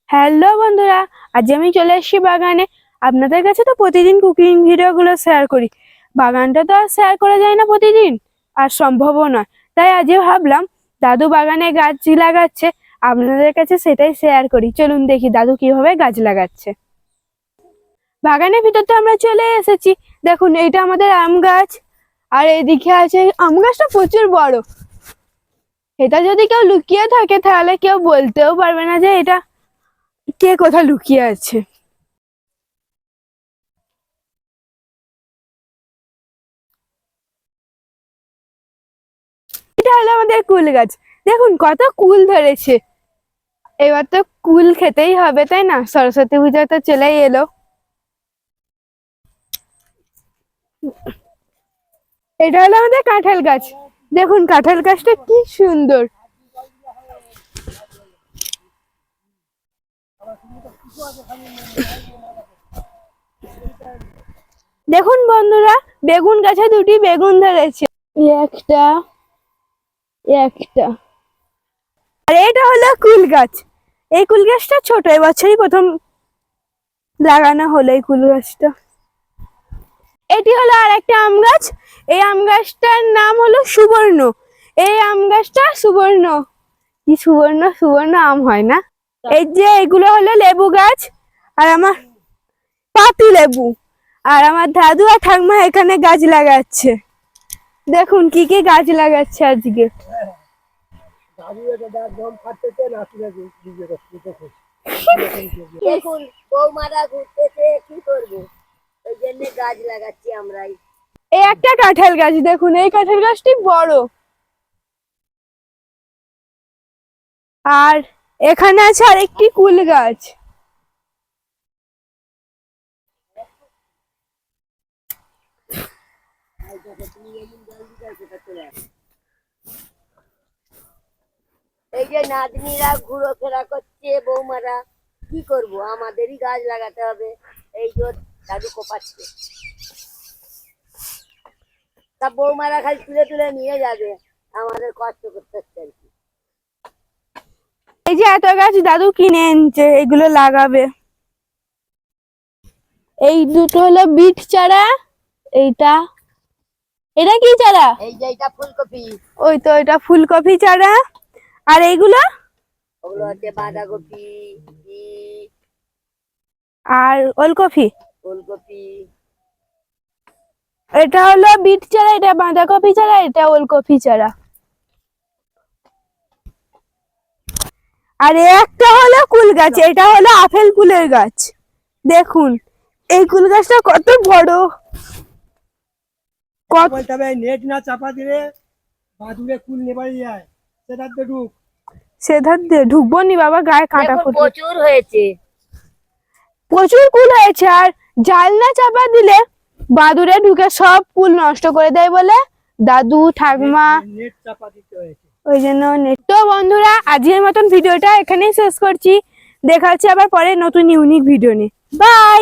Hello বন্ধুরা, আজ আমি চলে এসেছি বাগানে। আপনাদের কাছে তো প্রতিদিন কুকিং ভিডিওগুলো শেয়ার করি। বাগানটা তো আর শেয়ার করা যায় না প্রতিদিন, আর সম্ভবও নয়। তাই আজকে ভাবলাম দাদু বাগানে গাছ লাগাচ্ছে, আপনাদের কাছে সেটাই শেয়ার করি। চলুন দেখি দাদু কিভাবে গাছ লাগাচ্ছে। বাগানের ভিতর তো আমরা চলে এসেছি। দেখুন, এইটা আমাদের আম গাছ, আর এদিকে আছে আম গাছটা প্রচুর বড়। এটা যদি কেউ লুকিয়ে থাকে তাহলে কেউ বলতেও পারবে না যে এটা কে কোথায় লুকিয়ে আছে। এটা হলো আমাদের কুল গাছ। দেখুন কত কুল ধরেছে। এবার তো কুল খেতেই হবে, তাই না? সরস্বতী পূজা তো চলেই এলো। এটা হলো আমাদের কাঁঠাল গাছ। দেখুন কাঁঠাল গাছটা কি সুন্দর। দেখুন বন্ধুরা, বেগুন গাছে দুটি বেগুন ধরেছে। একটা একটা আর এটা হলো কুল গাছ। এই কুল গাছটা ছোট, এবছরই প্রথম লাগানো হলো এই কুল গাছটা। এটি হলো আর একটা আম গাছ। এই আম গাছটার নাম হলো সুবর্ণ। এই আম গাছটা সুবর্ণ, কি সুবর্ণ সুবর্ণ আম হয় না। এই যে এগুলো হলো লেবু গাছ, আর আমার পাতি লেবু। আর আমার দাদু আর ঠাকুমা এখানে গাছ লাগাচ্ছে। দেখুন কি কি গাছ লাগাচ্ছে আজকে। দেখুন বৌমারা ঘুরতেছে, কি করবো? ওই জন্য গাছ লাগাচ্ছি আমরাই। এই একটা কাঁঠাল গাছ, দেখুন এই কাঁঠাল গাছটি বড়। আর এখানে আছে আরেকটি কুল গাছ। এই যে নাতনিরা ঘুরোফেরা করছে, বৌমারা কি করব, আমাদেরই গাছ লাগাতে হবে। এই যে দাদু কোপাচ্ছে, তা বৌমারা খালি তুলে তুলে নিয়ে যাবে, আমাদের কষ্ট করতে হচ্ছে আর কি। এই যে এত গাছ দাদু কিনে এনেছে, এগুলো লাগাবে। এই দুটো হলো বিট চারা। এইটা, এটা কি চারা? এই যে এটা ফুলকপি, ওই তো এটা ফুলকপি চারা। আর এইগুলো ওগুলো হচ্ছে বাঁধাকপি, বিট, আর ওলকপি। ফুলকপি। এটা হলো বিট চারা, এটা বাঁধাকপি চারা, এটা ওলকপি চারা। আর একটা হলো কুল গাছ, এটা হলো আপেল কুলের গাছ। দেখুন এই কুল গাছটা কত বড়। বলতে হবে নেট না চাপা দিলে বাদুড়ে কুল নেবাই যায়, সেটাতে ঢুক। সেধার দিয়ে ঢুকবো নি বাবা, গায়ে কাঁটা দেখুন ফুটবে। প্রচুর হয়েছে। প্রচুর কুল হয়েছে, আর জাল না চাপা দিলে বাদুড়ে ঢুকে সব কুল নষ্ট করে দেয় বলে দাদু ঠাকুমা নেট চাপা দিতে হয়েছে। ওই জন্য নেট। তো বন্ধুরা, আজকের মতন ভিডিওটা এখানেই শেষ করছি। দেখা হচ্ছে আবার পরে নতুন ইউনিক ভিডিও নিয়ে। বাই।